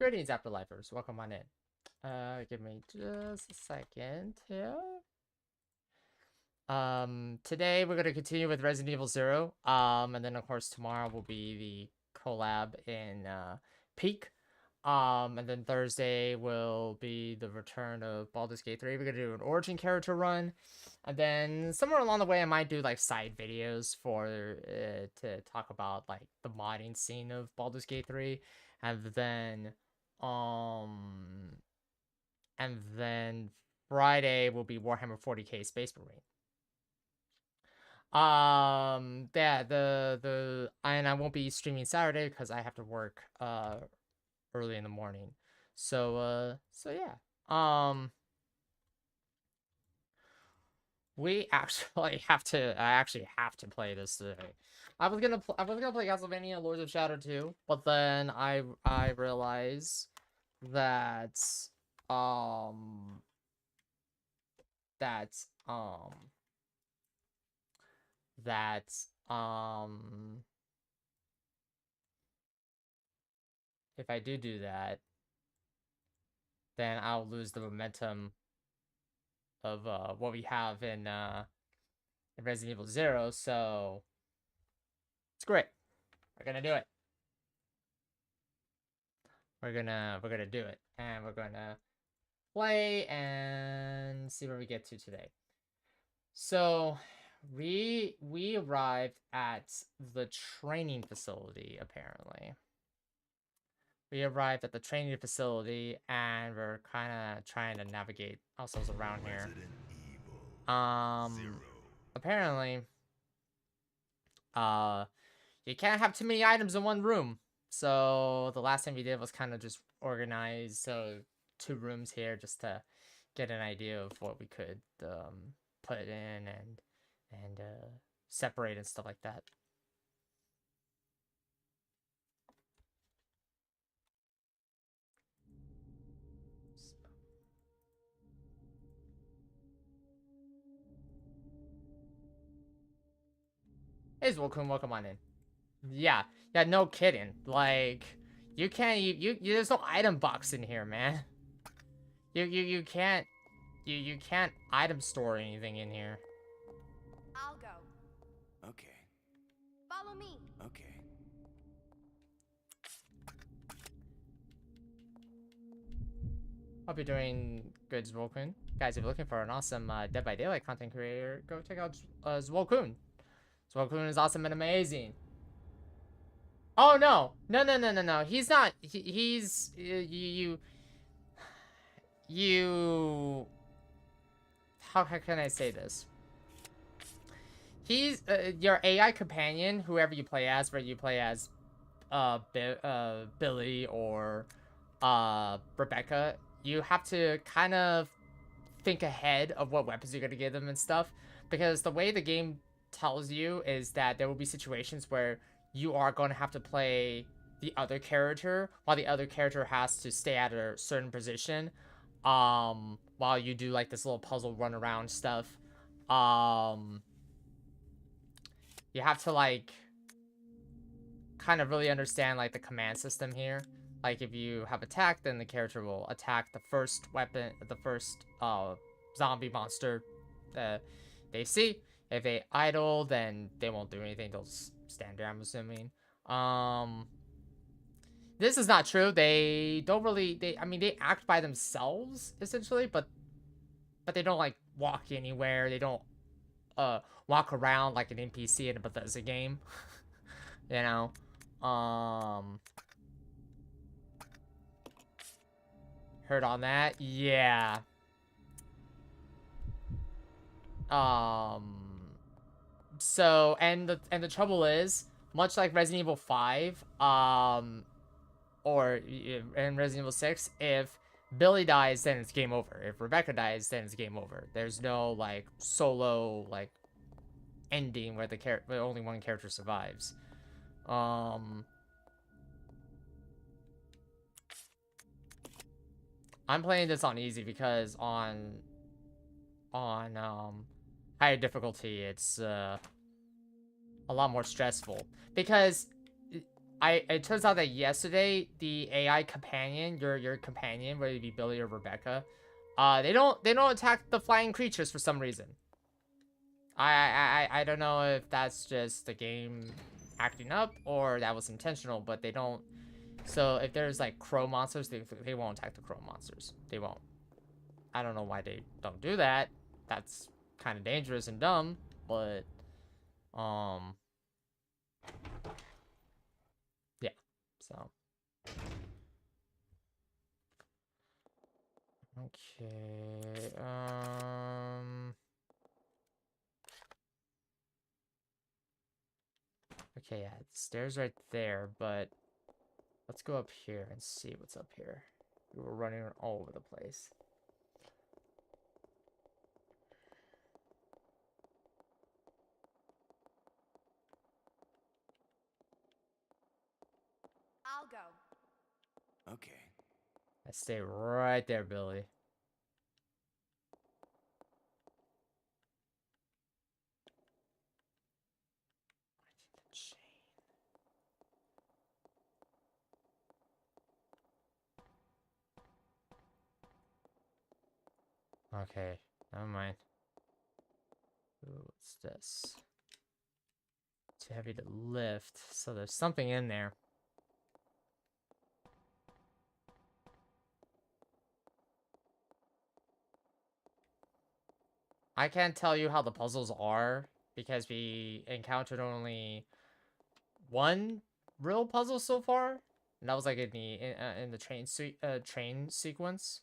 Greetings, Afterlifers. Welcome on in. Give me just a second here. Today we're gonna continue with Resident Evil 0. And then of course tomorrow will be the collab in Peak. And then Thursday will be the return of Baldur's Gate 3. We're gonna do an origin character run. And then somewhere along the way I might do like side videos for to talk about like the modding scene of Baldur's Gate 3. Um and then Friday will be Warhammer 40k Space Marine. Yeah, and I won't be streaming Saturday because I have to work early in the morning. So yeah. We actually have to I actually have to play this today. I was gonna play Castlevania Lords of Shadow 2, but then I realized that um that um that if I do that, then I'll lose the momentum of what we have in Resident Evil 0, so it's great. We're gonna do it. We're gonna do it, and we're gonna play and see where we get to today. So we arrived at the training facility, apparently. We arrived at the training facility, and we're kind of trying to navigate ourselves around here. Apparently, you can't have too many items in one room. So the last thing we did was kind of just organize 2 rooms here just to get an idea of what we could put in and separate and stuff like that. Hey, Zwolkun, welcome on in. Yeah, no kidding. Like, you can't, there's no item box in here, man. You can't item store anything in here. I'll go. Okay. Follow me. Okay. Hope you're doing good, Zwolkun. Guys, if you're looking for an awesome Dead by Daylight content creator, go check out Zwolkun. Zwolkun is awesome and amazing. Oh no! No. He's not. He's you. How can I say this? He's your AI companion, whoever you play as, whether you play as Billy or Rebecca. You have to kind of think ahead of what weapons you're gonna give them and stuff, because the way the game tells you is that there will be situations where you are going to have to play the other character while the other character has to stay at a certain position while you do like this little puzzle run around stuff. You have to like kind of really understand like the command system here. Like if you have attack, then the character will attack the first weapon, the first zombie monster they see. If they idle, then they won't do anything. They'll just stand there, I'm assuming. This is not true. They don't really, I mean, they act by themselves, essentially, but they don't, like, walk anywhere. They don't, walk around like an NPC in a Bethesda game. You know? Heard on that? Yeah. So, and the trouble is, much like Resident Evil 5, or in Resident Evil 6, if Billy dies, then it's game over. If Rebecca dies, then it's game over. There's no, like, solo, like, ending where where only one character survives. I'm playing this on easy because on higher difficulty, it's a lot more stressful, because it turns out that yesterday the AI companion, your companion, whether it be Billy or Rebecca, they don't attack the flying creatures for some reason. I don't know if that's just the game acting up or that was intentional, but they don't. So if there's like crow monsters, they won't attack the crow monsters. They won't. I don't know why they don't do that. That's kind of dangerous and dumb, but yeah. So okay. Okay, yeah, the stairs right there, but let's go up here and see what's up here. We were running all over the place. I'll go. Okay. I stay right there, Billy. Okay, never mind. Ooh, what's this? Too heavy to lift, so there's something in there. I can't tell you how the puzzles are because we encountered only one real puzzle so far, and that was like in the train sequence.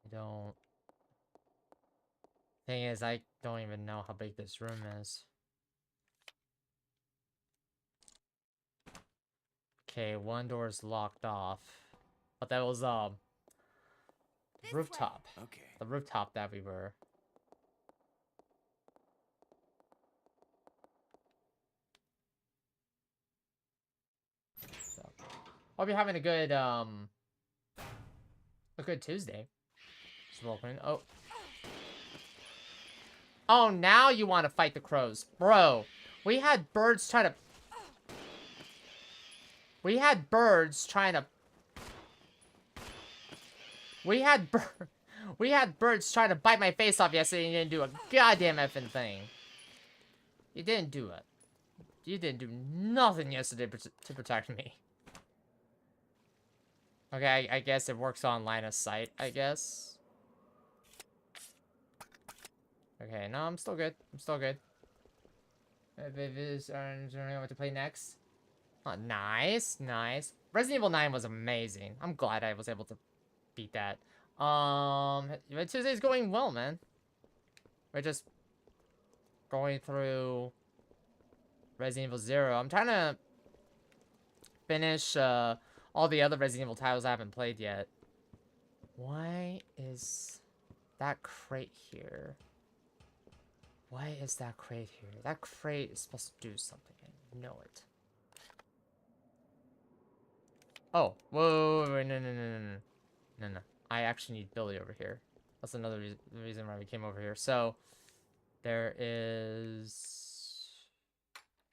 I don't. Thing is, I don't even know how big this room is. Okay, one door is locked off, but that was This rooftop. Okay. The rooftop that we were. So, hope you're having a good Tuesday. Just welcome. Oh. Oh, now you want to fight the crows. Bro, we had birds trying to... We had birds trying to... We had birds trying to bite my face off yesterday and you didn't do a goddamn effing thing. You didn't do it. You didn't do nothing yesterday to protect me. Okay, I guess it works on line of sight, I guess. Okay, no, I'm still good. I'm still good. Vivis are learning what to play next. Oh, nice, nice. Resident Evil 9 was amazing. I'm glad I was able to beat that. Tuesday's going well, man. We're just going through Resident Evil 0. I'm trying to finish all the other Resident Evil titles I haven't played yet. Why is that crate here? Why is that crate here? That crate is supposed to do something. I know it. Oh, whoa, no, no, no, no, no. No, no. I actually need Billy over here. That's another reason why we came over here. So, there is...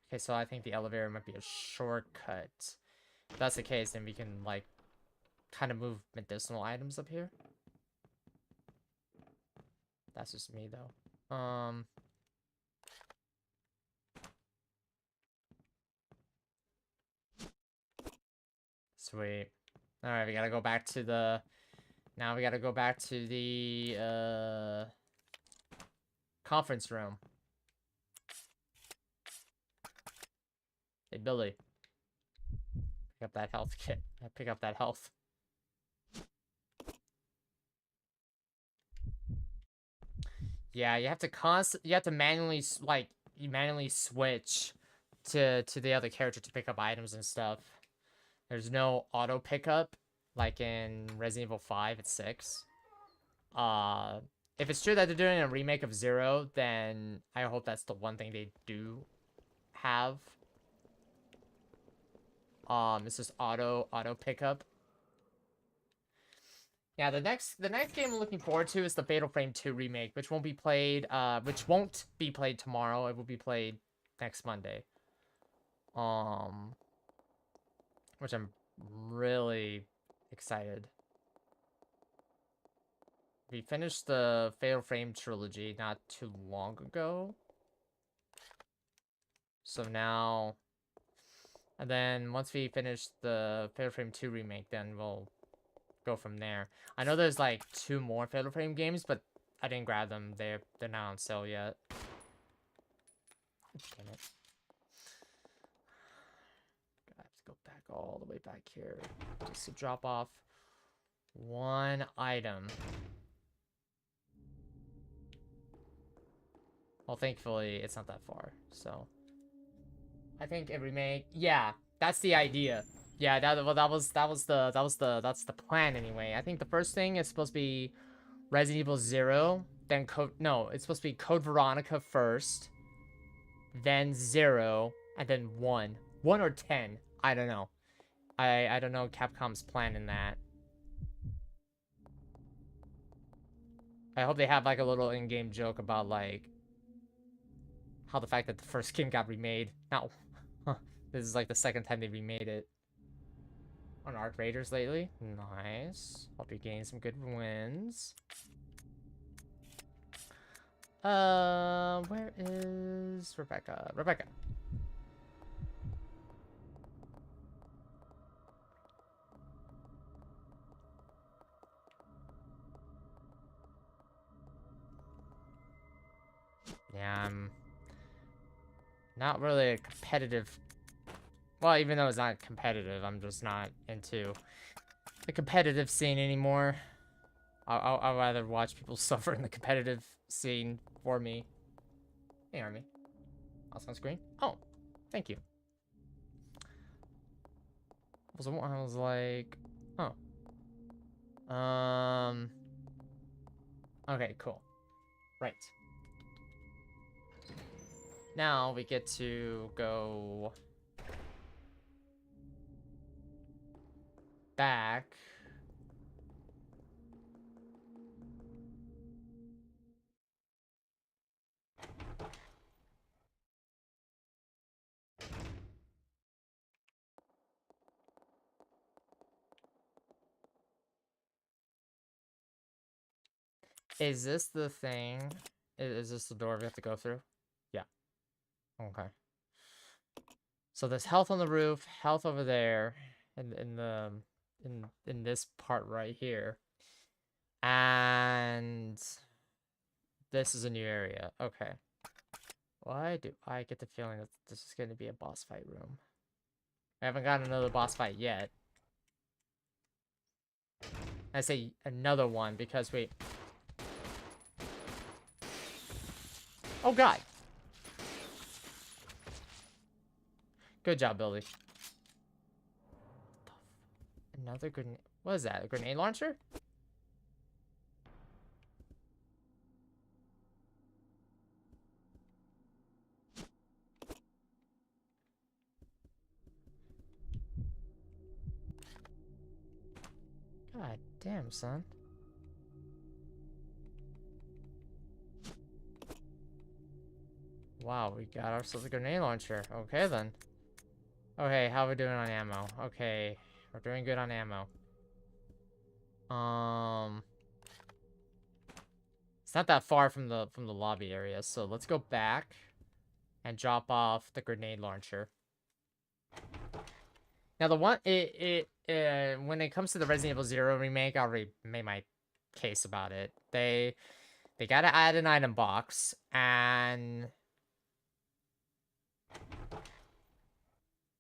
Okay, so I think the elevator might be a shortcut. If that's the case, then we can, like, kind of move medicinal items up here. That's just me, though. Sweet. Alright, we gotta go back to the... Now we gotta go back to the, conference room. Hey, Billy. Pick up that health kit. Pick up that health. Yeah, you have to manually, like, you manually switch to the other character to pick up items and stuff. There's no auto pickup like in Resident Evil 5 at 6. if it's true that they're doing a remake of Zero, then I hope that's the one thing they do have. It's just auto pickup. Yeah, the next game I'm looking forward to is the Fatal Frame 2 remake, which won't be played tomorrow. It will be played next Monday. Which I'm really excited. We finished the Fatal Frame trilogy not too long ago. So now, and then once we finish the Fatal Frame 2 remake, then we'll go from there. I know there's like 2 more Fatal Frame games, but I didn't grab them. They're not on sale yet. Damn it. I have to go back all the way back here just to drop off one item. Well, thankfully, it's not that far, so I think a remake. Yeah, that's the idea. Yeah, that's the plan anyway. I think the first thing is supposed to be Resident Evil 0, then it's supposed to be Code Veronica first, then 0, and then 1. 1 or 10. I don't know. I don't know Capcom's plan in that. I hope they have like a little in-game joke about like how the fact that the first game got remade. Now, this is like the second time they remade it. On Arc Raiders lately. Nice. Hope you're getting some good wins. Where is Rebecca? Rebecca. Yeah, I'm not really a competitive. Well, even though it's not competitive, I'm just not into the competitive scene anymore. I'll rather watch people suffer in the competitive scene for me. Hey, Army. Also on screen. Oh, thank you. I was like, oh. Okay, cool. Right. Now we get to go back. Is this the thing? Is this the door we have to go through? Yeah. Okay. So there's health on the roof, health over there, in this part right here. And this is a new area. Okay. Why do I get the feeling that this is going to be a boss fight room? I haven't gotten another boss fight yet. I say another one because wait. Oh god. Good job, Billy. Another grenade. What is that? A grenade launcher? God damn, son. Wow, we got ourselves a grenade launcher. Okay, then. Okay, how are we doing on ammo? Okay, we're doing good on ammo. It's not that far from the lobby area, so let's go back and drop off the grenade launcher. Now the one when it comes to the Resident Evil 0 remake, I already made my case about it. They gotta add an item box, and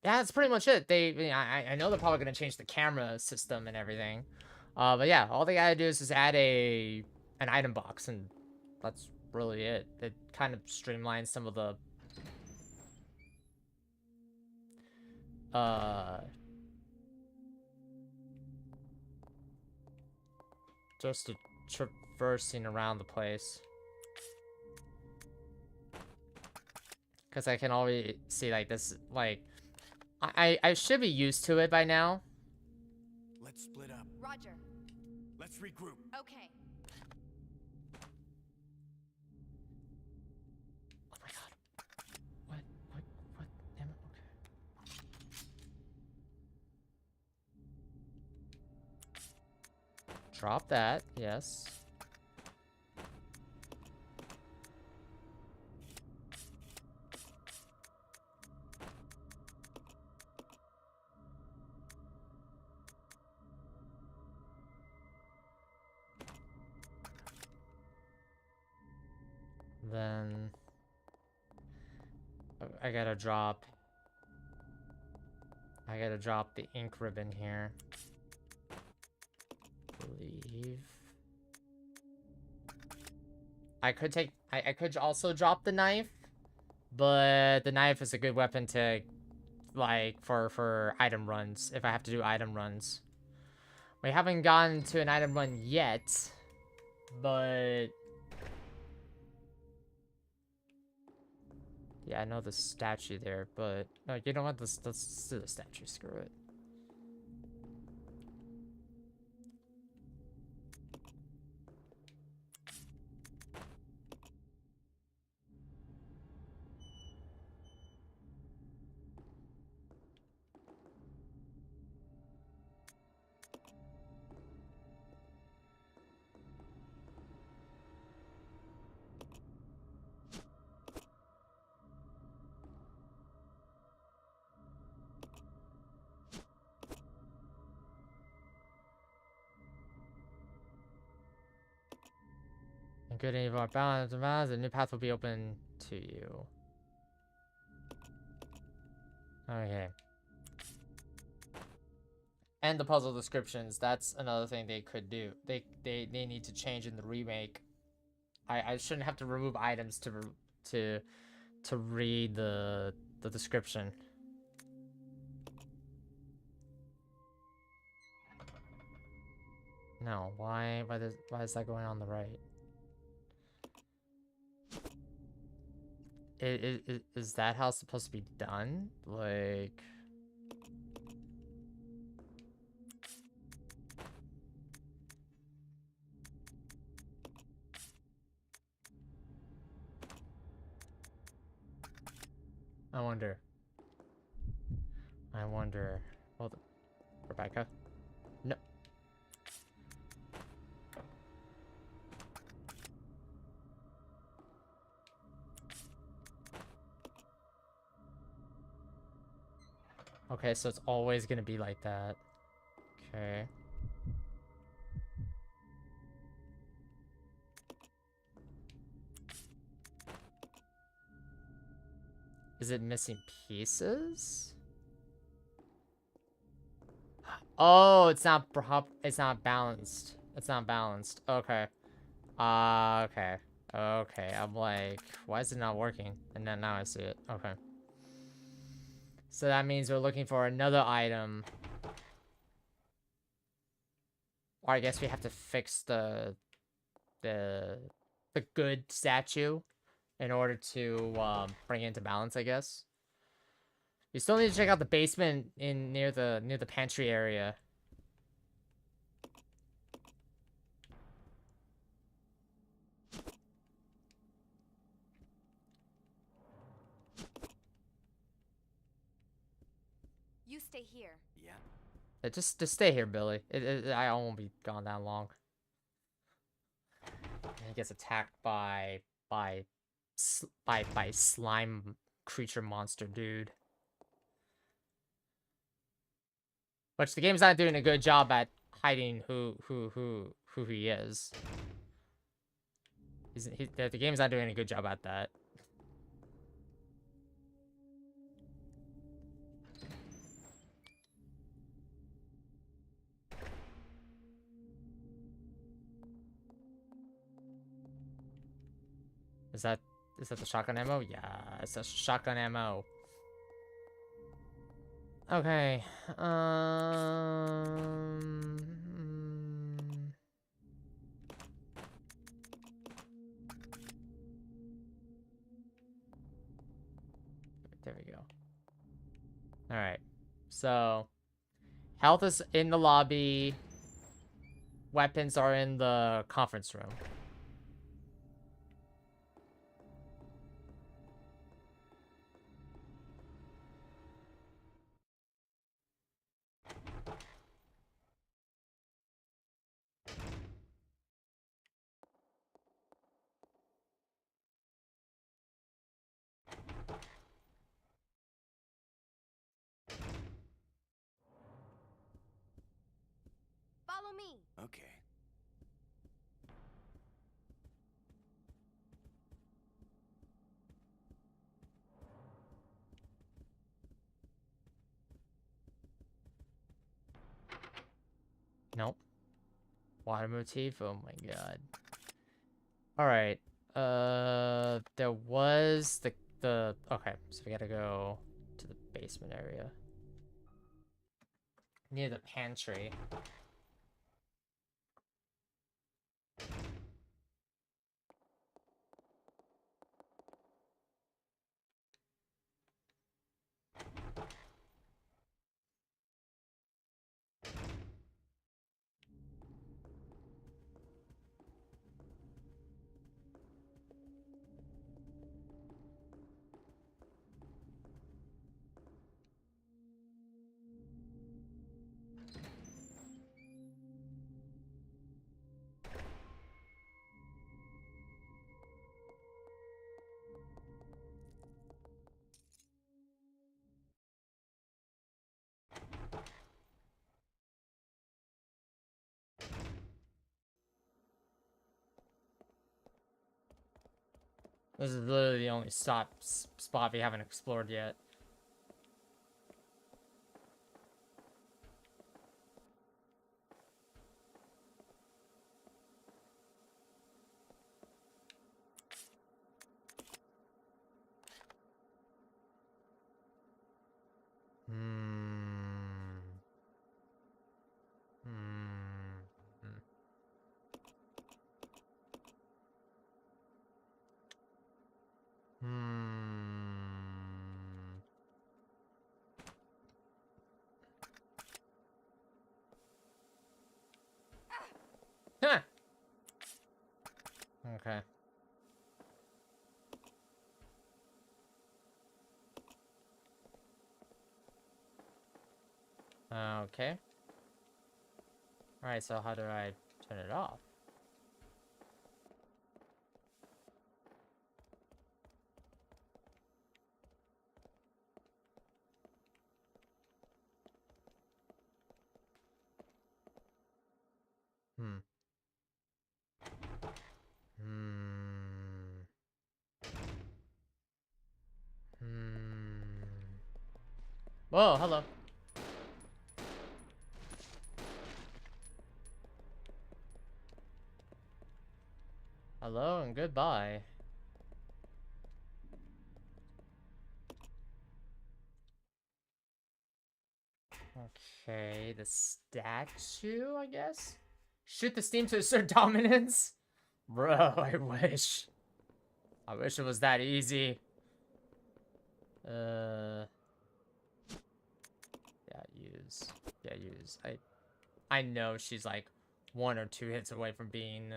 yeah, that's pretty much it. I know they're probably gonna change the camera system and everything, but yeah, all they gotta do is just add an item box, and that's really it. It kind of streamlines some of the just to traversing around the place. Because I can already see, like, this, like... I should be used to it by now. Let's split up. Roger. Let's regroup. Okay. Oh my god. What? Damn it, okay. Drop that, yes. Then I gotta drop the ink ribbon here. Believe I could also drop the knife, but the knife is a good weapon to, like, for item runs, if I have to do item runs. We haven't gotten to an item run yet, but yeah, I know the statue there, but no, you know what? Let's do the statue. Screw it. And good and evil are balanced. A new path will be open to you. Okay. And the puzzle descriptions, that's another thing they could do. They need to change in the remake. I shouldn't have to remove items to read the description. No, why is that going on the right? Is that how it's supposed to be done? Like, I wonder. Hold on. Rebecca? No. Okay, so it's always gonna be like that. Okay. Is it missing pieces? Oh, it's not balanced. It's not balanced. Okay. Okay. Okay. I'm like, why is it not working? And then now I see it. Okay. So that means we're looking for another item. Or I guess we have to fix the good statue in order to bring it into balance, I guess. You still need to check out the basement near the pantry area. You stay here. Yeah. Just stay here, Billy. I won't be gone that long. And he gets attacked by slime creature monster dude. Which the game's not doing a good job at hiding who he is. The game's not doing a good job at that. Is that the shotgun ammo? Yeah, it's a shotgun ammo. Okay. There we go. Alright. So, health is in the lobby. Weapons are in the conference room. Follow me. Okay. Nope. Water motif? Oh my god. Alright. There was the... Okay, so we gotta go to the basement area. Near the pantry. This is literally the only spot we haven't explored yet. Hmm. Hmm. Hmm. Huh. Okay. Okay. Alright, so how do I turn it off? Hmm. Hmm. Hmm. Whoa, hello. Hello and goodbye. Okay, the statue, I guess? Shoot the steam to assert dominance? Bro, I wish. I wish it was that easy. Yeah, use. Yeah, use. I know she's like 1 or 2 hits away from being,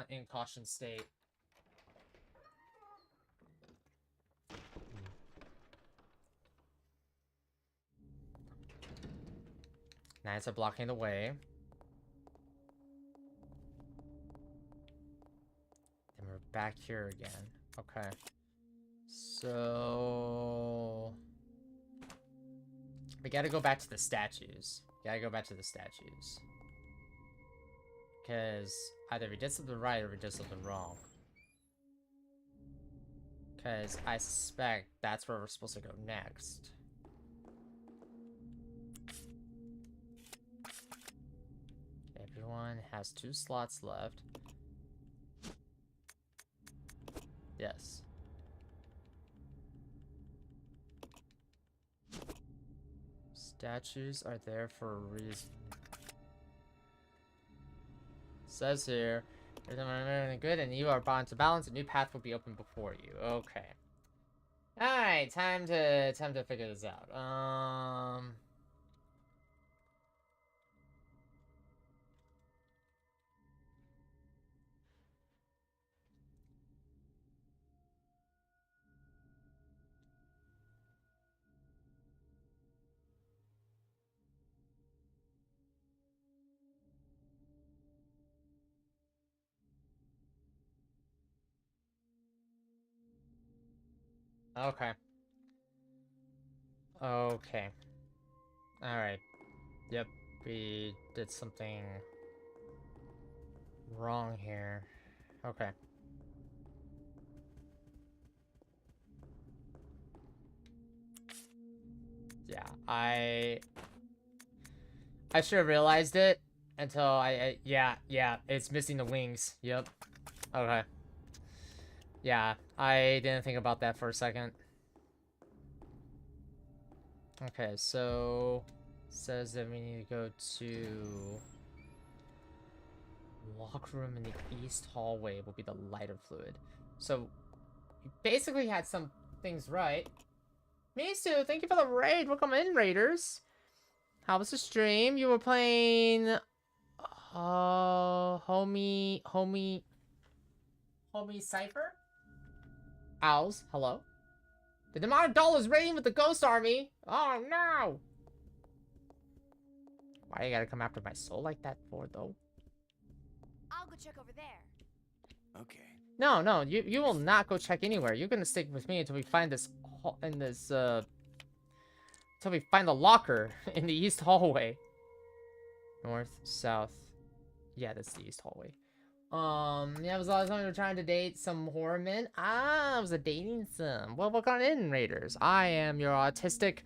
in caution state. Knights are blocking the way. And we're back here again. Okay. So... we gotta go back to the statues. Gotta go back to the statues. Because either we did something right or we did something wrong. Because I suspect that's where we're supposed to go next. Everyone has 2 slots left. Yes. Statues are there for a reason. Says here, Good, and you are bound to balance. A new path will be open before you. Okay. Alright, time to figure this out. Okay. Okay. Alright. Yep, we did something wrong here. Okay. Yeah, I should have realized it until yeah, it's missing the wings. Yep. Okay. Yeah, I didn't think about that for a second. Okay, so says that we need to go to locker room in the east hallway will be the lighter fluid. So you basically had some things right. Misu, thank you for the raid. Welcome in, raiders. How was the stream? You were playing homie Cypher? Owls, hello. The demonic doll is raiding with the ghost army. Oh no! Why you gotta come after my soul like that for, though? I'll go check over there. Okay. No, you will not go check anywhere. You're gonna stick with me until we find this until we find the locker in the east hallway. North, south. Yeah, that's the east hallway. Yeah, it was a lot of time we were trying to date some horror men. I was a dating sim. Well, welcome in, raiders. I am your autistic,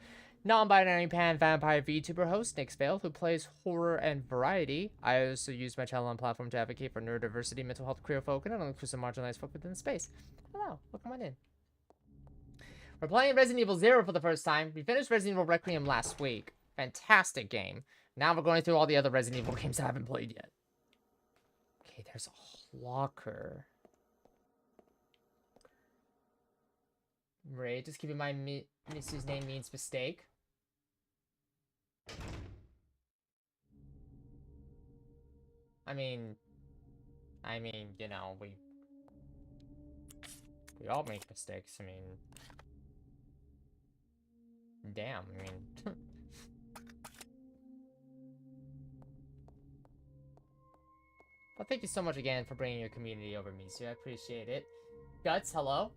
non-binary pan vampire VTuber host, Nick Vale, who plays horror and variety. I also use my channel and platform to advocate for neurodiversity, mental health, queer folk, and inclusive marginalized folk within the space. Hello, welcome on in. We're playing Resident Evil 0 for the first time. We finished Resident Evil Requiem last week. Fantastic game. Now we're going through all the other Resident Evil games I haven't played yet. Okay, there's a locker. Right, just keep in mind Misu's name means mistake. I mean, you know, we all make mistakes. I mean, damn, I mean. Well, thank you so much again for bringing your community over, Misu. I appreciate it. Guts, hello.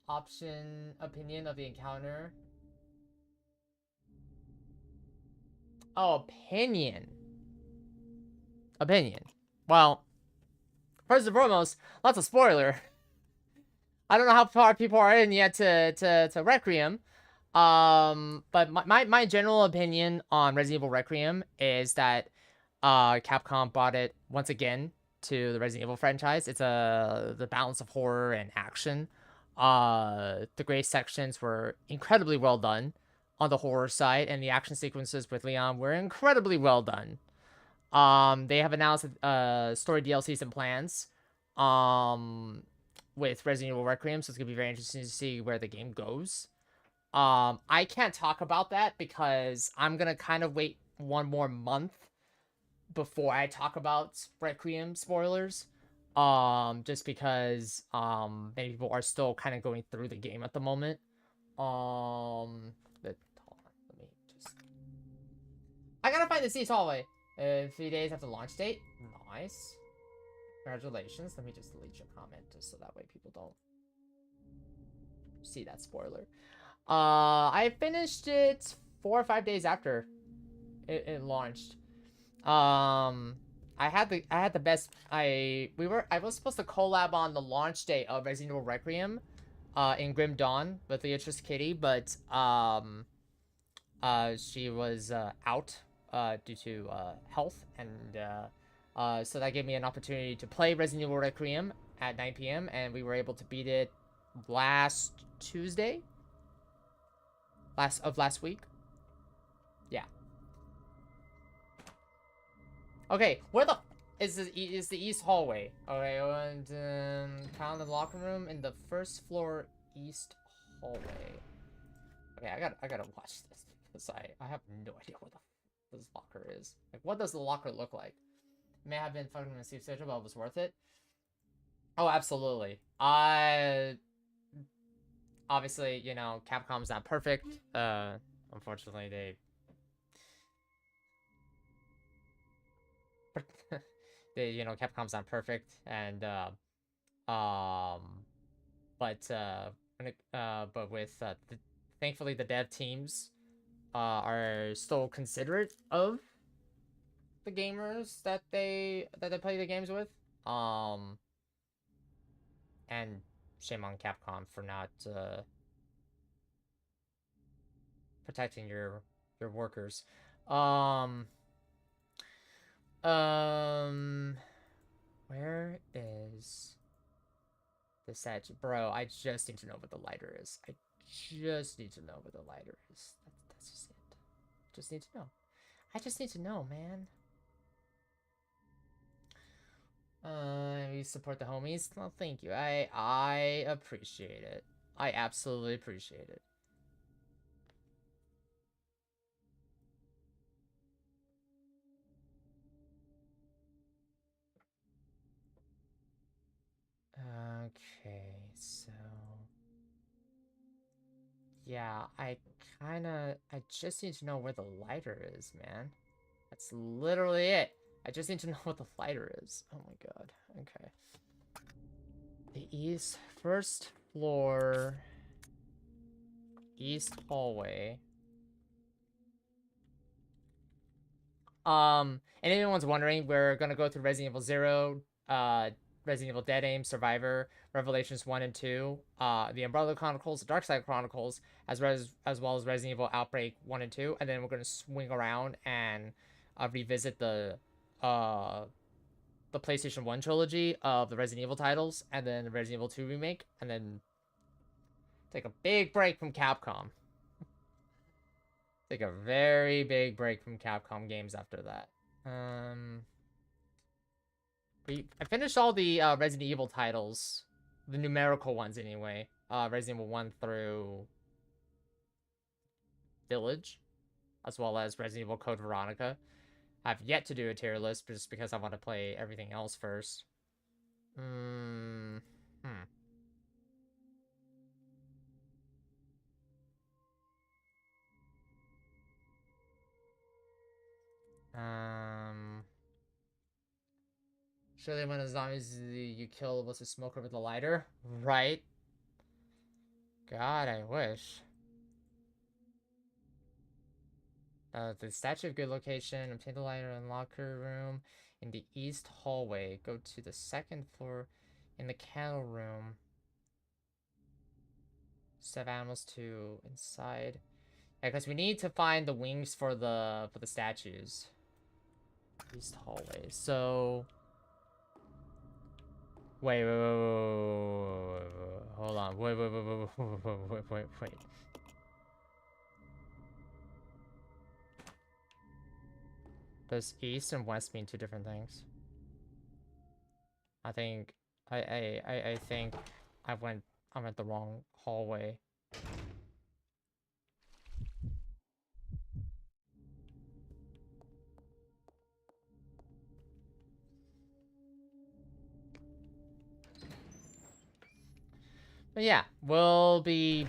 Opinion of the encounter. Oh, opinion. Well, first and foremost, lots of spoiler. I don't know how far people are in yet to Requiem. But my general opinion on Resident Evil Requiem is that Capcom brought it once again to the Resident Evil franchise. It's the balance of horror and action. The gray sections were incredibly well done on the horror side, and the action sequences with Leon were incredibly well done. They have announced story DLCs and plans with Resident Evil Requiem, so it's gonna be very interesting to see where the game goes. I can't talk about that because I'm gonna kind of wait one more month before I talk about Requiem spoilers. Just because many people are still kind of going through the game at the moment. Hold on, let me just. I gotta find the East hallway. 3 days after launch date. Nice. Congratulations. Let me just delete your comment just so that way people don't see that spoiler. I finished it 4 or 5 days after it launched. I had the best. I was supposed to collab on the launch day of Resident Evil Requiem, in Grim Dawn with Beatrice Kitty, but she was out due to health, and so that gave me an opportunity to play Resident Evil Requiem at 9 p.m. and we were able to beat it last Tuesday. Last week. Yeah. Okay, where the is the east hallway. Okay, and found the locker room in the first floor east hallway. Okay, I gotta watch this because I have no idea what this locker is. Like, what does the locker look like? It may have been fucking a Steve schedule, but it was worth it. Oh, absolutely. Obviously, you know, Capcom's not perfect. Unfortunately, you know, Capcom's not perfect, and but thankfully the dev teams are still considerate of the gamers that they play the games with. And shame on Capcom for not protecting your workers. Where is the statue? Bro, I just need to know what the lighter is. I just need to know what the lighter is. That's just it. Just need to know. I just need to know, man. You support the homies? Well, thank you. I appreciate it. I absolutely appreciate it. Okay, so yeah, I just need to know where the lighter is, man. That's literally it. I just need to know what the lighter is. Oh my god. Okay. The east, first floor, east hallway. And if anyone's wondering, we're gonna go through Resident Evil 0, Resident Evil Dead Aim, Survivor, Revelations 1 and 2, the Umbrella Chronicles, the Dark Side Chronicles, as well as Resident Evil Outbreak 1 and 2, and then we're gonna swing around and revisit the PlayStation 1 trilogy of the Resident Evil titles, and then the Resident Evil 2 remake, and then take a big break from Capcom. Take a very big break from Capcom games after that. I finished all the Resident Evil titles, the numerical ones anyway. Resident Evil 1 through Village, as well as Resident Evil Code Veronica. I've yet to do a tier list just because I want to play everything else first. Surely when the zombies you kill was a smoker with a lighter? Right? God, I wish. The statue of good location. Obtain the lighter in the locker room in the east hallway. Go to the second floor in the kennel room. Stuff animals to inside. Yeah, because we need to find the wings for the statues. East hallway. So wait. Hold on. Wait. Does east and west mean two different things? I think I think I went the wrong hallway. But yeah, we'll be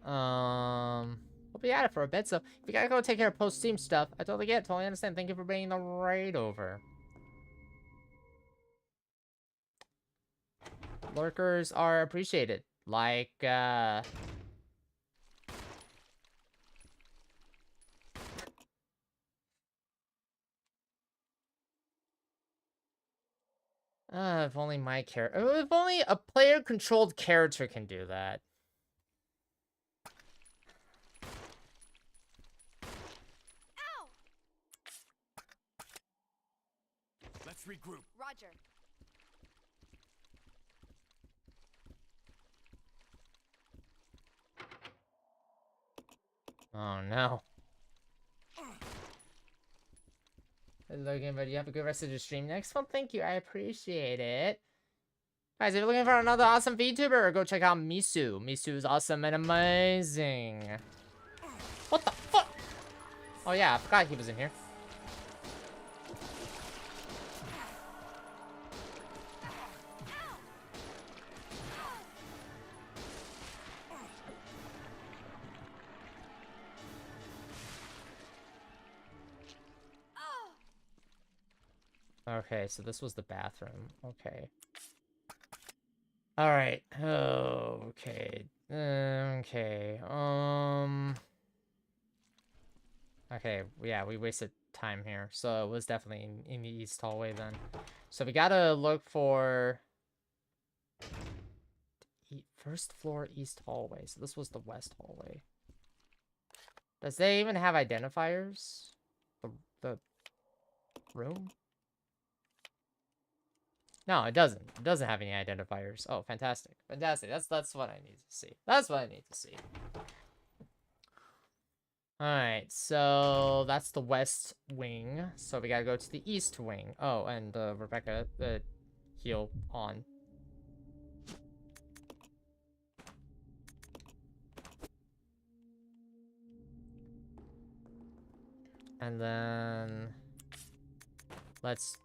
at it for a bit. So if you gotta go take care of post-Steam stuff, I totally get it, totally understand. Thank you for bringing the raid over. Lurkers are appreciated. Like, if only my character... If only a player-controlled character can do that. Ow! Let's regroup. Roger. Oh, no. Logan, but you have a good rest of the stream next one. Thank you. I appreciate it. Guys, if you're looking for another awesome VTuber, go check out Misu. Misu is awesome and amazing. What the fuck? Oh yeah, I forgot he was in here. Okay, so this was the bathroom. Okay. Alright. Oh, okay. Okay. Okay, yeah, we wasted time here. So it was definitely in the east hallway then. So we gotta look for... First floor east hallway. So this was the west hallway. Does they even have identifiers? The room? No, it doesn't. It doesn't have any identifiers. Oh, fantastic. Fantastic. That's what I need to see. That's what I need to see. Alright, so that's the west wing. So we gotta go to the east wing. Oh, and Rebecca, heal on. And then let's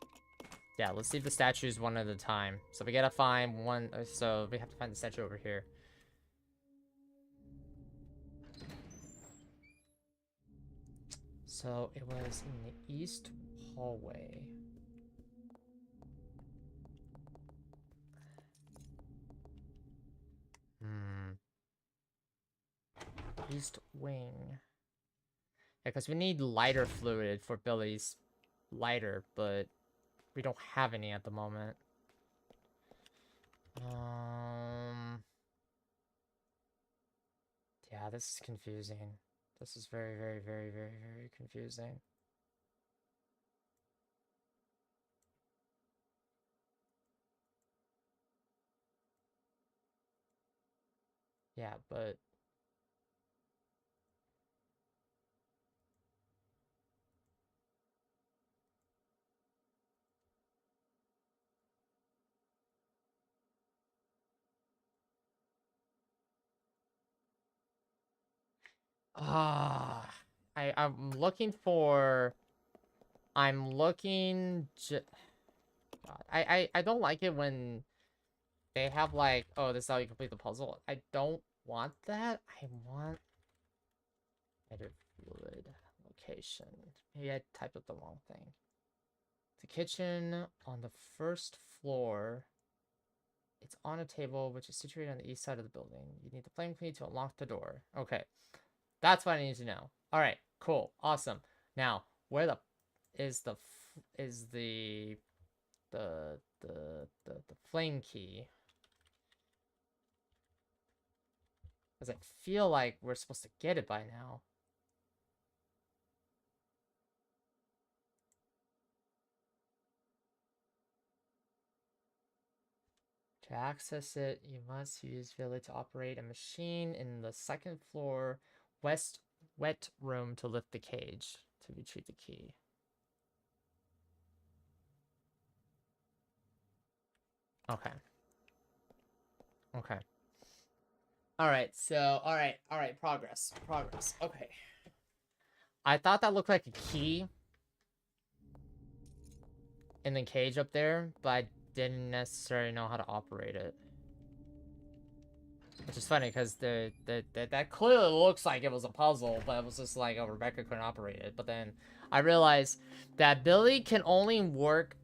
see the statues one at a time. So we gotta find one. So we have to find the statue over here. So it was in the east hallway. East wing. Yeah, because we need lighter fluid for Billy's lighter, but we don't have any at the moment. Yeah, this is confusing. This is very, very, very, very, very confusing. Yeah, but... I'm looking for... I'm looking... I don't like it when they have like, oh, this is how you complete the puzzle. I don't want that. I want... Edit fluid location. Maybe I typed up the wrong thing. The kitchen on the first floor. It's on a table which is situated on the east side of the building. You need the flame key to unlock the door. Okay. That's what I need to know. All right, cool, awesome. Now, where the the flame key? Because I feel like we're supposed to get it by now. To access it, you must use Villa to operate a machine in the second floor west wet room to lift the cage to retrieve the key. Okay. Okay. Alright, so, alright, progress. Okay. I thought that looked like a key in the cage up there, but I didn't necessarily know how to operate it. Which is funny, because that clearly looks like it was a puzzle, but it was just like, oh, Rebecca couldn't operate it. But then I realized that Billy can only work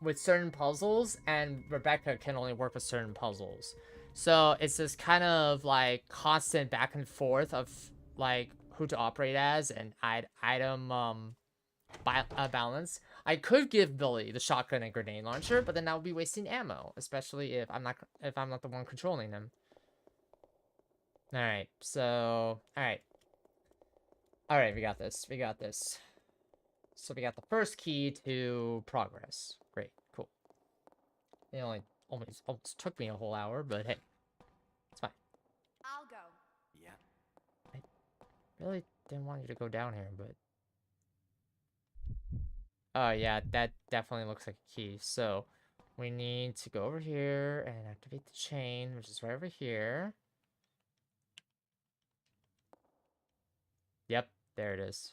with certain puzzles, and Rebecca can only work with certain puzzles. So it's this kind of like constant back and forth of like who to operate as and item balance. I could give Billy the shotgun and grenade launcher, but then that would be wasting ammo, especially if I'm not the one controlling them. All right, so all right, we got this. So we got the first key to progress. Great, cool. It only almost took me a whole hour, but hey, it's fine. I'll go. Yeah. I really didn't want you to go down here, but... Oh yeah, that definitely looks like a key. So we need to go over here and activate the chain, which is right over here. Yep, there it is.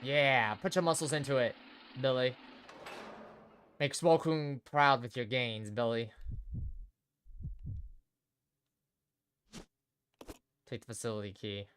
Yeah, put your muscles into it, Billy. Make Swokung proud with your gains, Billy. Take the facility key.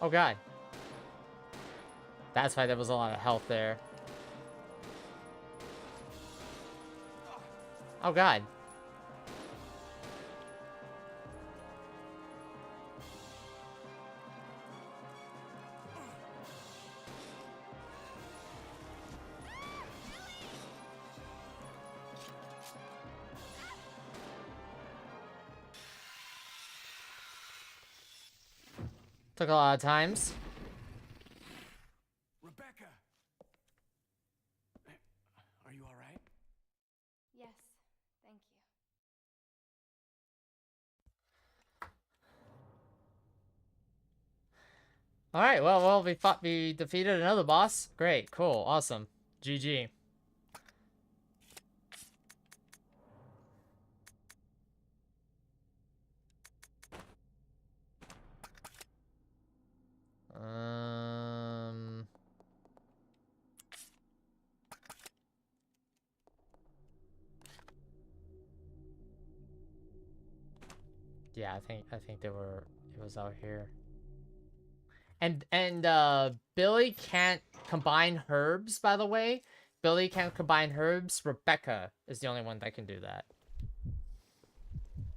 Oh god. That's why there was a lot of health there. Oh god. Took a lot of times. Rebecca! Are you alright? Yes, thank you. Alright, well, we defeated another boss. Great, cool, awesome. GG. Um... Yeah, I think it was out here. And Billy can't combine herbs, by the way. Billy can't combine herbs. Rebecca is the only one that can do that.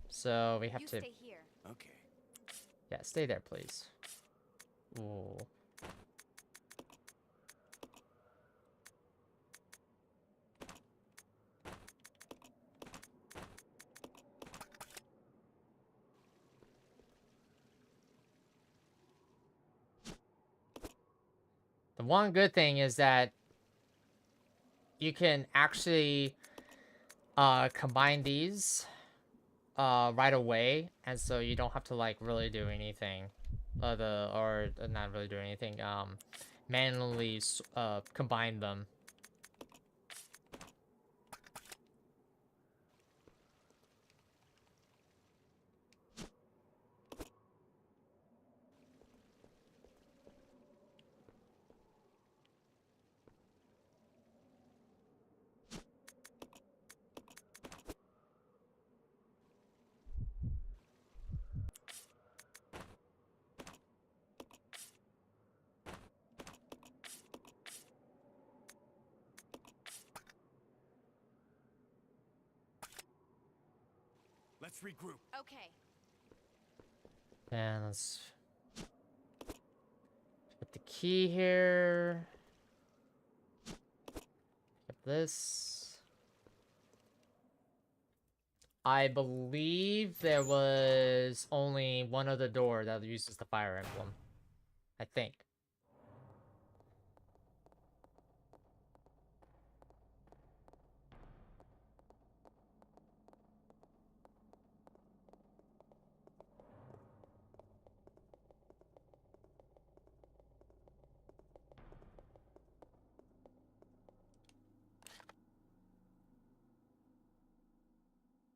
So we have You to stay here. Okay. Yeah, stay there, please. Ooh. The one good thing is that you can actually combine these right away, and so you don't have to like really do anything or not really do anything manually combine them. Let's regroup. Okay. And let's put the key here. Get this. I believe there was only one other door that uses the fire emblem. I think.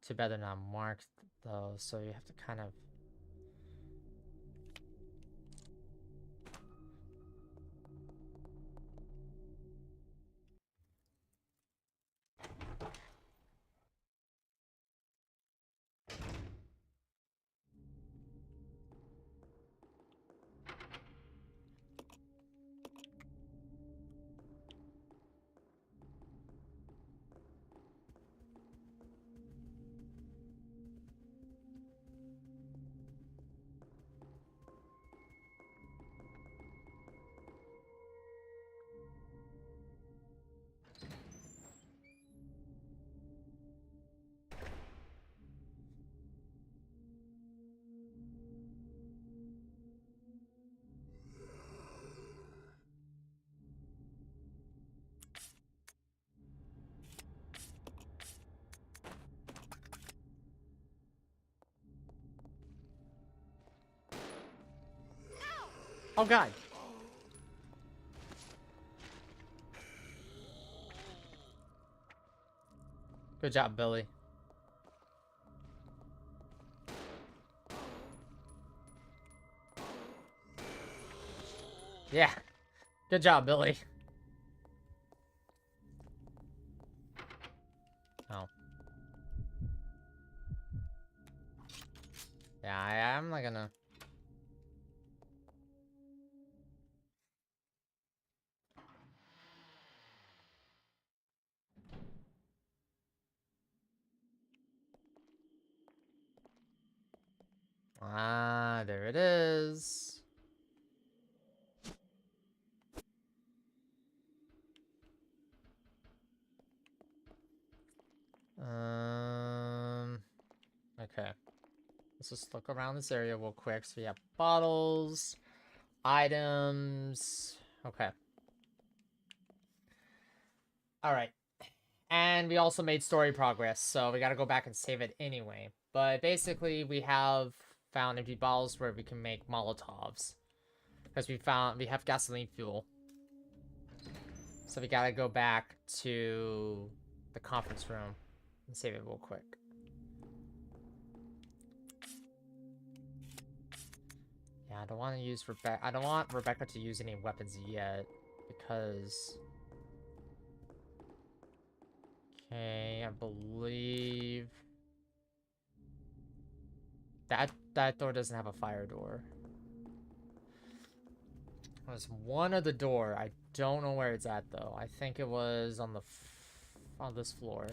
Too bad they're not marked though, so you have to kind of... Oh god. Good job, Billy. Yeah. Good job, Billy. Oh. Yeah, I'm not gonna... Ah, there it is. Okay. Let's just look around this area real quick. So we have bottles, items. Okay. All right. And we also made story progress, so we gotta go back and save it anyway. But basically, we have found empty bottles where we can make Molotovs. Because we have gasoline fuel. So we gotta go back to the conference room and save it real quick. Yeah, I don't want to use Rebecca. I don't want Rebecca to use any weapons yet because... Okay, I believe... That door doesn't have a fire door. There's one other door. I don't know where it's at though. I think it was on the on this floor.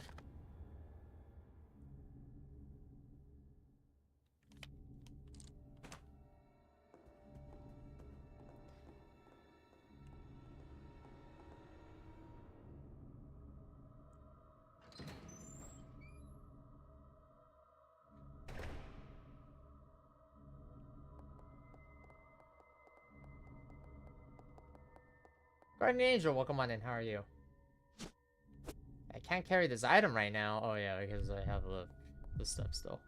Guardian Angel, welcome on in. How are you? I can't carry this item right now. Oh yeah, because I have the stuff still.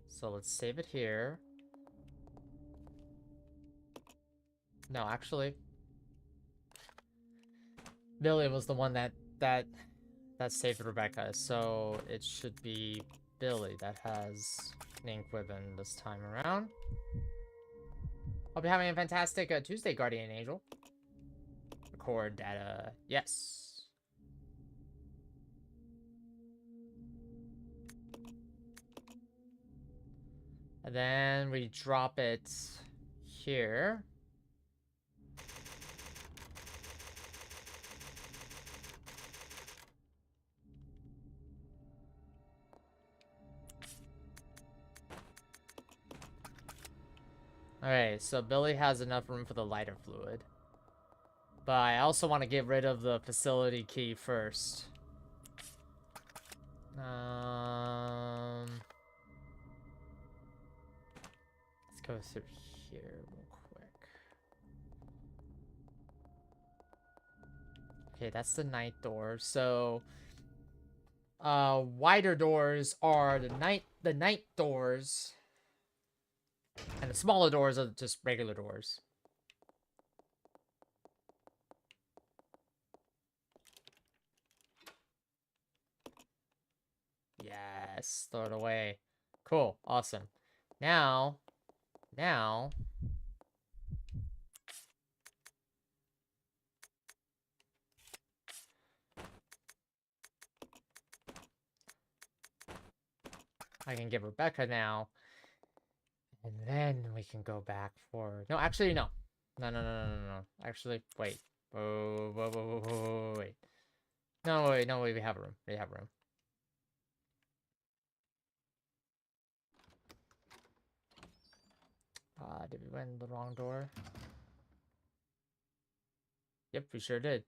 So let's save it here. No, actually, Billy was the one that saved Rebecca, so it should be Billy that has an ink weapon this time around. Hope you're having a fantastic Tuesday, Guardian Angel. Record data, yes. And then we drop it here. Alright, so Billy has enough room for the lighter fluid. But I also want to get rid of the facility key first. Let's go through here real quick. Okay, that's the night door. So wider doors are the night doors. And the smaller doors are just regular doors. Yes, throw it away. Cool, awesome. Now, I can give Rebecca now. And then we can go back for... No, actually, no. No. Actually, wait. Wait. No, wait, we have room. We have room. Did we win the wrong door? Yep, we sure did.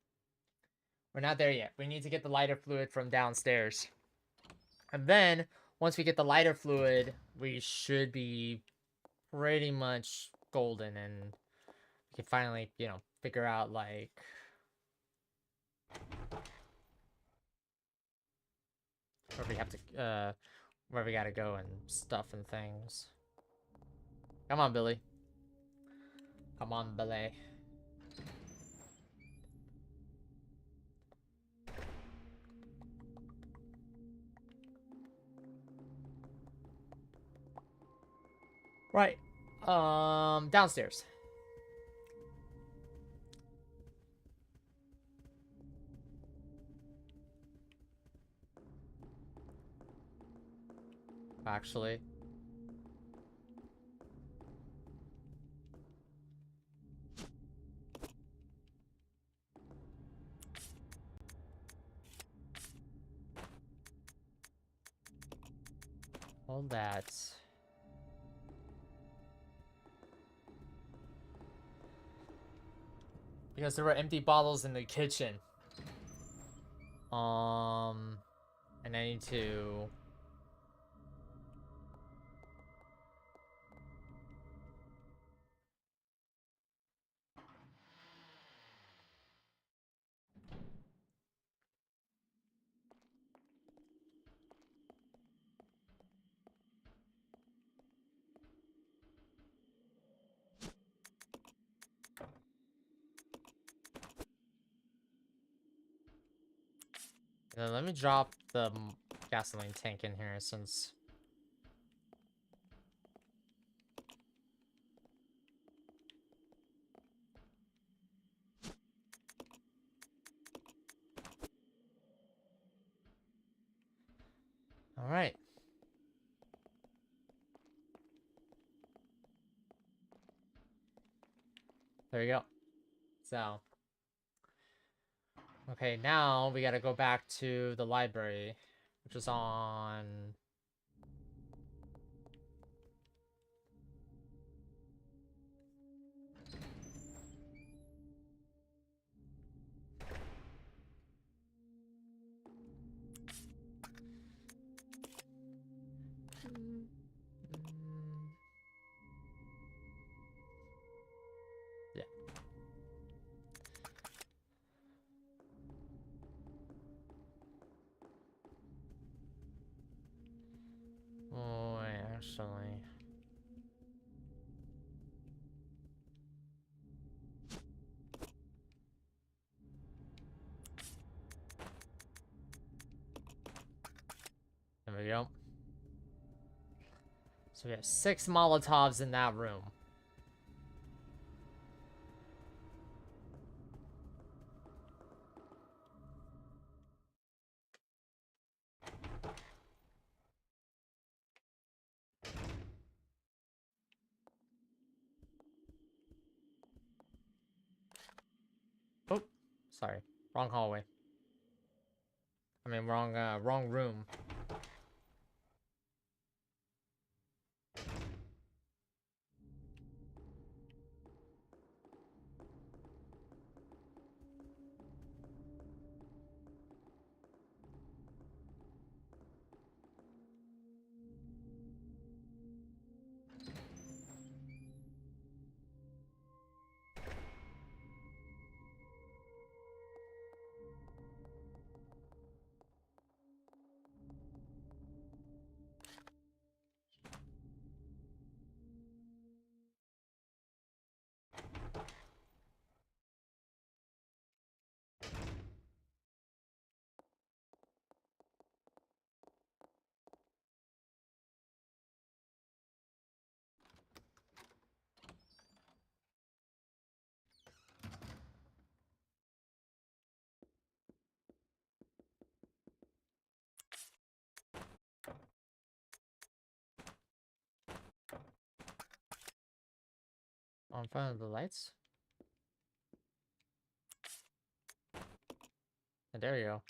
We're not there yet. We need to get the lighter fluid from downstairs. And then, once we get the lighter fluid, we should be pretty much golden and we can finally, you know, figure out, like... where we have to, where we gotta go and stuff and things. Come on, Billy. Come on, Billy. Right. Downstairs. Actually. All that. Because there were empty bottles in the kitchen. And I need to... let me drop the gasoline tank in here since... Alright. There you go. So... Okay, now we gotta go back to the library, which is on... Yeah. Oh, actually... There we go. So we have 6 Molotovs in that room. Oh, sorry. Wrong hallway. I mean, wrong room. On front of the lights. And there you go.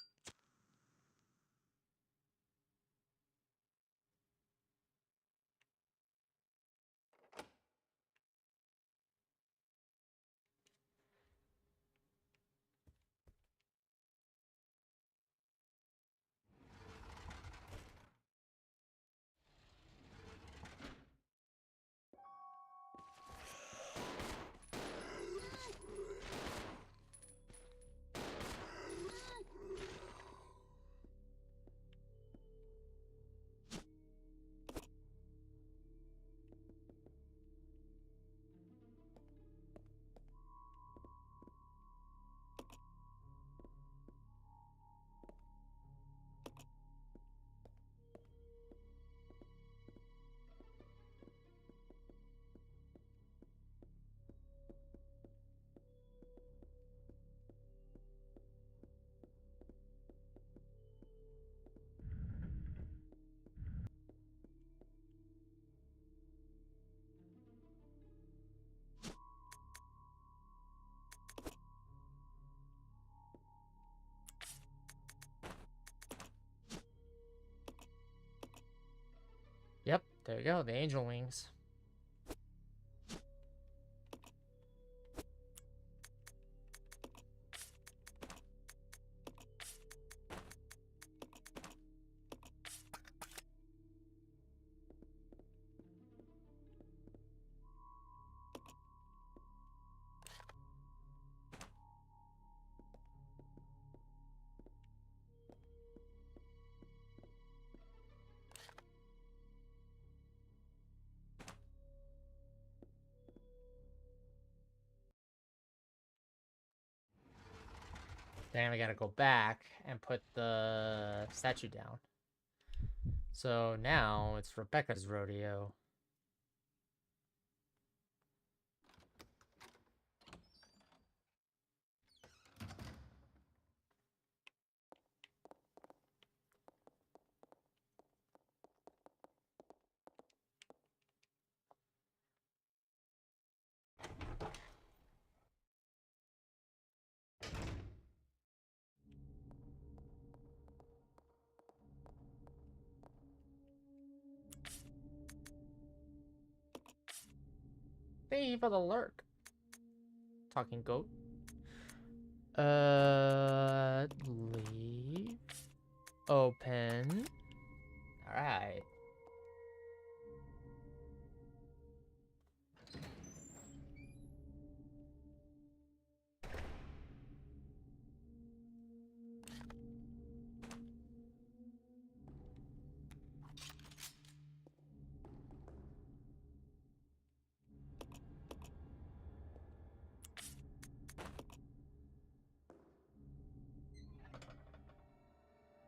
There you go, the angel wings. Then we gotta go back and put the statue down. So now it's Rebecca's rodeo. Thank you for the lurk. Talking goat. Leave. Open. Alright.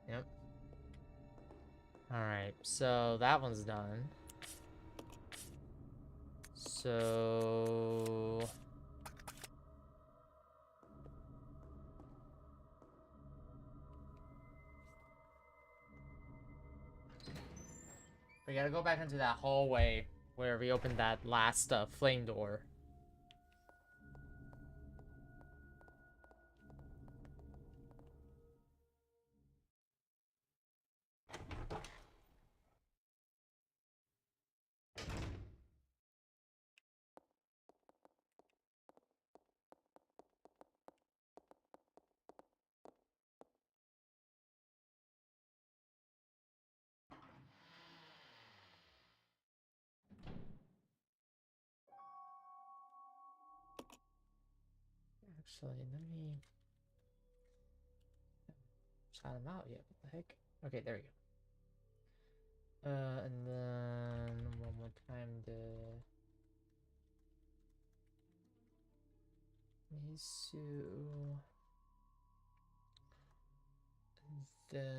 Yep. Alright, so that one's done. So... we gotta go back into that hallway where we opened that last flame door. Actually, let me shout him out yet. What the heck? Okay, there we go. And then one more time to Misu. Then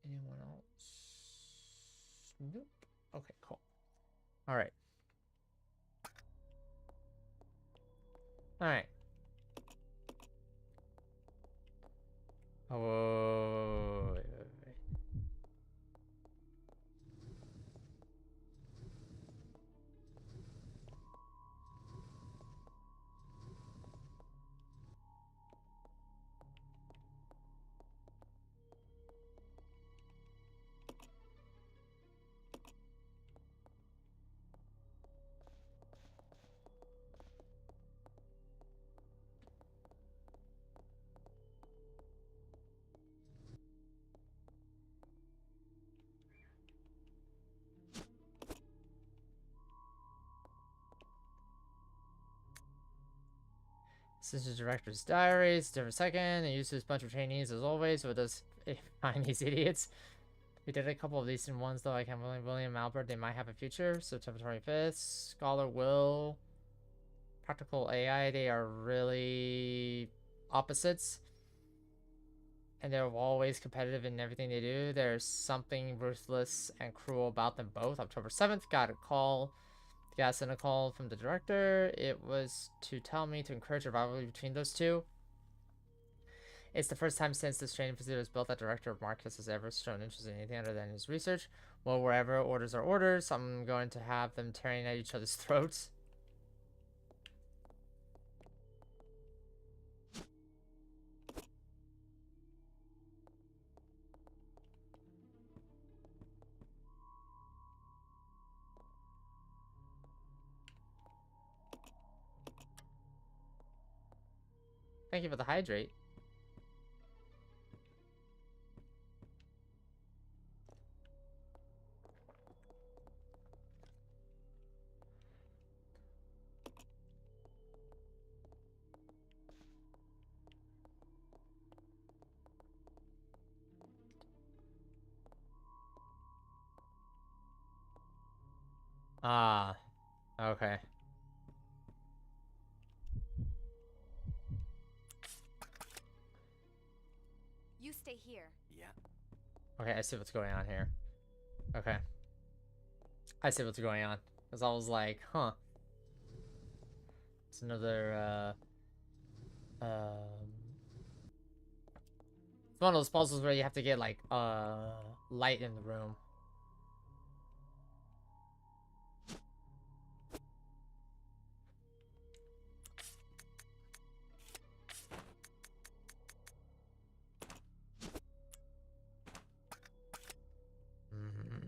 anyone else? Nope. Okay, cool. All right. All right. Oh, wait. This is the director's diary. It's different second. It uses a bunch of trainees as always, so it does find these idiots. We did a couple of decent ones though. I can't believe William Albert. They might have a future. September 25th. Scholar Will. Practical AI. They are really opposites. And they're always competitive in everything they do. There's something ruthless and cruel about them both. October 7th. Got a call. Got sent a call from the director. It was to tell me to encourage a rivalry between those two. It's the first time since this training facility was built that Director Marcus has ever shown interest in anything other than his research. Well, wherever orders are orders, I'm going to have them tearing at each other's throats. Thank you for the hydrate. Ah, okay. You stay here. Yeah. Okay, I see what's going on here. Okay. I see what's going on. Because I was like, huh. It's another, it's one of those puzzles where you have to get, like, light in the room. Mm-hmm.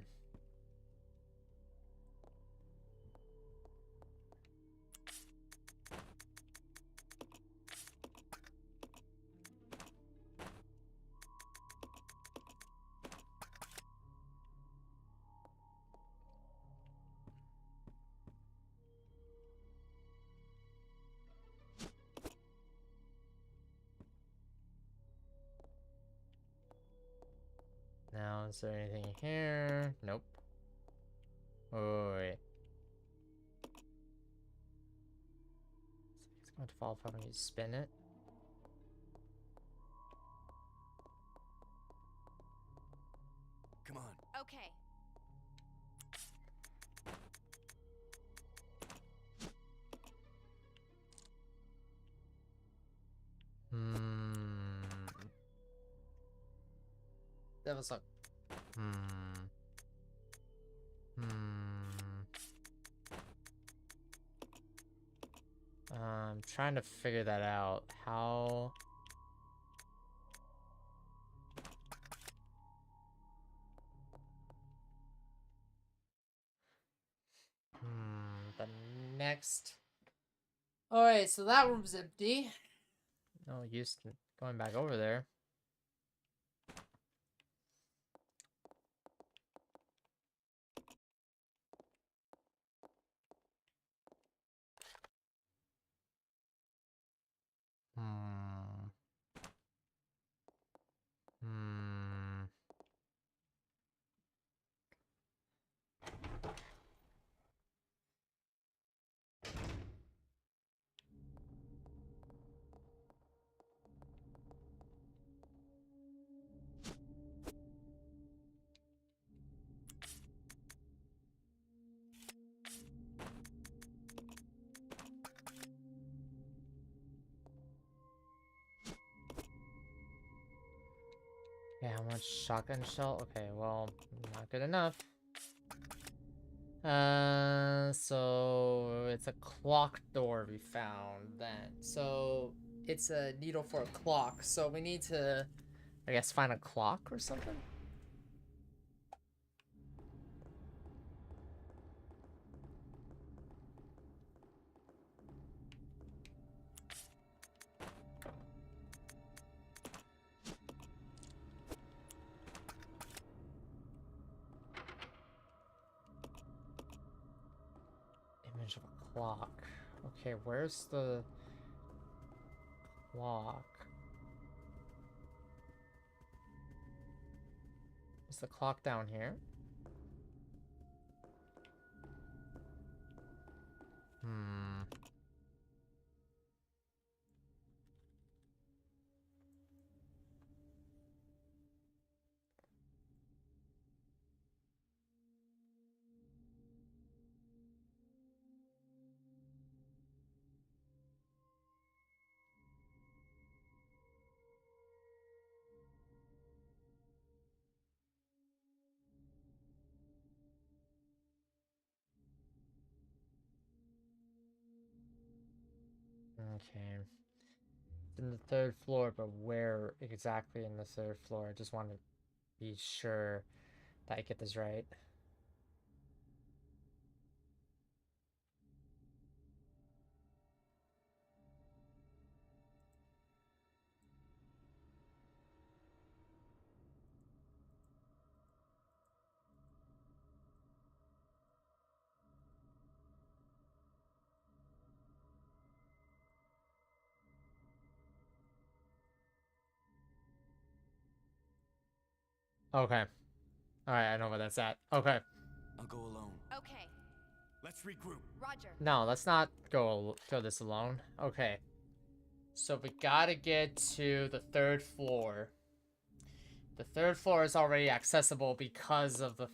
Now, is there anything here? Nope. Oh, wait. It's going to fall apart when you spin it. Come on. Okay. Hmm. That was a... Hmm. I'm trying to figure that out. How... The next... Alright, so that room's empty. No use in going back over there. Hmm. Hmm. Okay, how much shotgun shell? Okay, well, not good enough. So it's a clock door we found then. So it's a needle for a clock. So we need to, I guess, find a clock or something? Image of a clock. Okay, where's the clock? Is the clock down here? Hmm. Okay. It's in the third floor, but where exactly in the third floor? I just want to be sure that I get this right. Okay. Alright, I know where that's at. Okay. I'll go alone. Okay, Let's regroup. Roger. No, let's not go this alone. Okay. So we gotta get to the 3rd floor. The 3rd floor is already accessible because of the